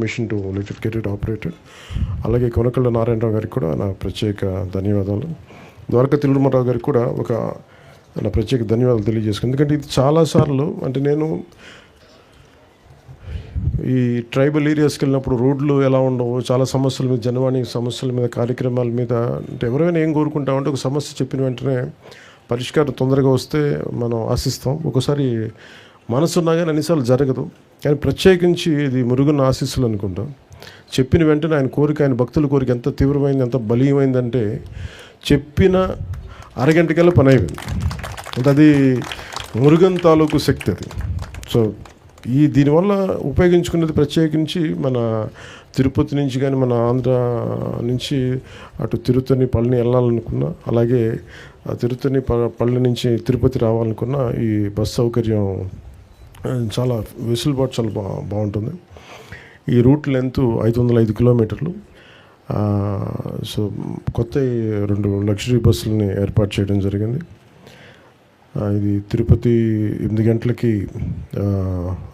Machine to let it get it operated. అలాగే కొనకళ్ళ నారాయణరావు గారికి కూడా నా ప్రత్యేక ధన్యవాదాలు. ద్వారకా తిరుమలరావు గారికి కూడా నా ప్రత్యేక ధన్యవాదాలు తెలియజేసుకున్నాను. ఎందుకంటే ఇది చాలాసార్లు అంటే నేను ఈ ట్రైబల్ ఏరియాస్కి వెళ్ళినప్పుడు రోడ్లు ఎలా ఉండవు, చాలా సమస్యల మీద, జనవాణి సమస్యల మీద, కార్యక్రమాల మీద అంటే ఎవరైనా ఏం కోరుకుంటామంటే ఒక సమస్య చెప్పిన వెంటనే పరిష్కారం తొందరగా వస్తే మనం ఆశిస్తాం. ఒకసారి మనసున్నా కానీ అన్నిసార్లు జరగదు. కానీ ప్రత్యేకించి ఇది మురుగున్న ఆశీస్సులు అనుకుంటాం. చెప్పిన వెంటనే ఆయన కోరిక, ఆయన భక్తుల కోరిక ఎంత తీవ్రమైంది, ఎంత బలీయమైందంటే చెప్పిన అరగంటకల్లా పని అయిపోయింది. అంటే అది మురుగన్ తాలూకు శక్తి అది. సో దీనివల్ల ఉపయోగించుకునేది ప్రత్యేకించి మన తిరుపతి నుంచి కానీ మన ఆంధ్ర నుంచి అటు తిరుత్తని పళని వెళ్ళాలనుకున్నా, అలాగే తిరుత్తని పళని నుంచి తిరుపతి రావాలనుకున్నా ఈ బస్ సౌకర్యం చాలా వెసులుబాటు చాలా బాగుంటుంది. ఈ రూట్ లెంత్ 505 కిలోమీటర్లు. సో కొత్త 2 లగ్జరీ బస్సులని ఏర్పాటు చేయడం జరిగింది. ఇది తిరుపతి 8 గంటలకి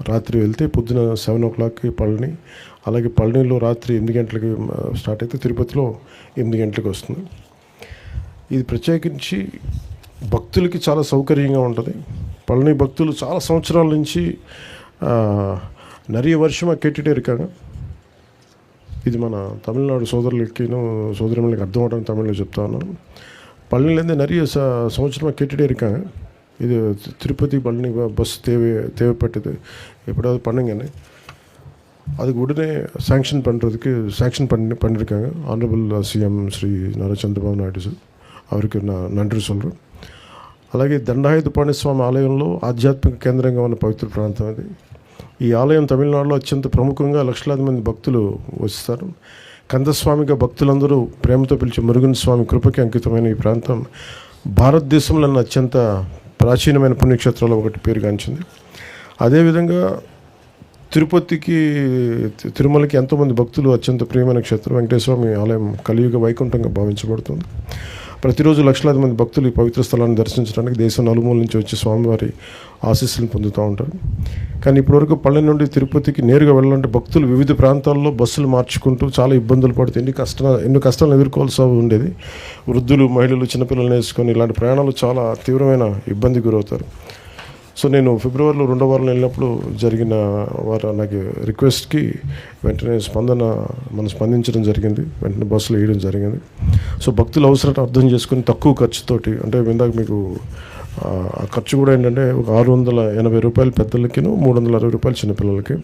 రాత్రి వెళ్తే పొద్దున 7 o'clockకి పళని, అలాగే పళనిలో రాత్రి 8 గంటలకి స్టార్ట్ అయితే తిరుపతిలో 8 గంటలకు వస్తుంది. ఇది ప్రత్యేకించి భక్తులకి చాలా సౌకర్యంగా ఉంటుంది. పళని భక్తులు చాలా సంవత్సరాల నుంచి நிறைய வருஷமாக கேட்டுகிட்டே இருக்காங்க. ఇది మన తమిళనాడు సోదరులకి అర్థం అవడానికి తమిళ్లో చెప్తా ఉన్నాను. பழனிலேருந்து நிறைய సంవత్సరமாக கேட்டுகிட்டே இருக்காங்க. இது திருப்பதி பழனி பஸ் தேவைப்பட்டது, எப்படியாவது பண்ணுங்கன்னு. அதுக்கு உடனே சாங்ஷன் பண்ணியிருக்காங்க honourable CM Shri Nara Chandrababu Naidu sir. அவருக்கு நான் நன்றி சொல்கிறேன். అలాగే దండాయుధపాణి స్వామి ఆలయంలో ఆధ్యాత్మిక కేంద్రంగా ఉన్న పవిత్ర ప్రాంతం అది. ఈ ఆలయం తమిళనాడులో అత్యంత ప్రముఖంగా లక్షలాది మంది భక్తులు వస్తారు. కందస్వామిగా భక్తులందరూ ప్రేమతో పిలిచే మురుగన్ స్వామి కృపకి అంకితమైన ఈ ప్రాంతం భారతదేశంలో అత్యంత ప్రాచీనమైన పుణ్యక్షేత్రాల్లో ఒకటి పేరుగాంచింది. అదేవిధంగా తిరుమలకి ఎంతోమంది భక్తులు అత్యంత ప్రియమైన క్షేత్రం వెంకటేశ్వర ఆలయం కలియుగ వైకుంఠంగా భావించబడుతుంది. ప్రతిరోజు లక్షలాది మంది భక్తులు ఈ పవిత్ర స్థలాన్ని దర్శించడానికి దేశం నలుమూల నుంచి వచ్చి స్వామివారి ఆశీస్సులను పొందుతూ ఉంటారు. కానీ ఇప్పటివరకు పళని నుండి తిరుపతికి నేరుగా వెళ్ళాలంటే భక్తులు వివిధ ప్రాంతాల్లో బస్సులు మార్చుకుంటూ చాలా ఇబ్బందులు పడుతూ ఎన్నో కష్టాలను ఎదుర్కోవాల్సి ఉండేది. వృద్ధులు, మహిళలు, చిన్నపిల్లలు వేసుకొని ఇలాంటి ప్రయాణాలు చాలా తీవ్రమైన ఇబ్బంది గురవుతారు. సో నేను ఫిబ్రవరిలో 2వ వారంలో వెళ్ళినప్పుడు జరిగిన నాకు రిక్వెస్ట్కి వెంటనే స్పందించడం జరిగింది. వెంటనే బస్సులు వేయడం జరిగింది. సో భక్తుల అవసరాన్ని అర్థం చేసుకుని తక్కువ ఖర్చుతోటి, అంటే ఇందాక మీకు ఆ ఖర్చు కూడా ఏంటంటే ఒక 680 రూపాయలు పెద్దలకి, 360 రూపాయలు చిన్నపిల్లలకి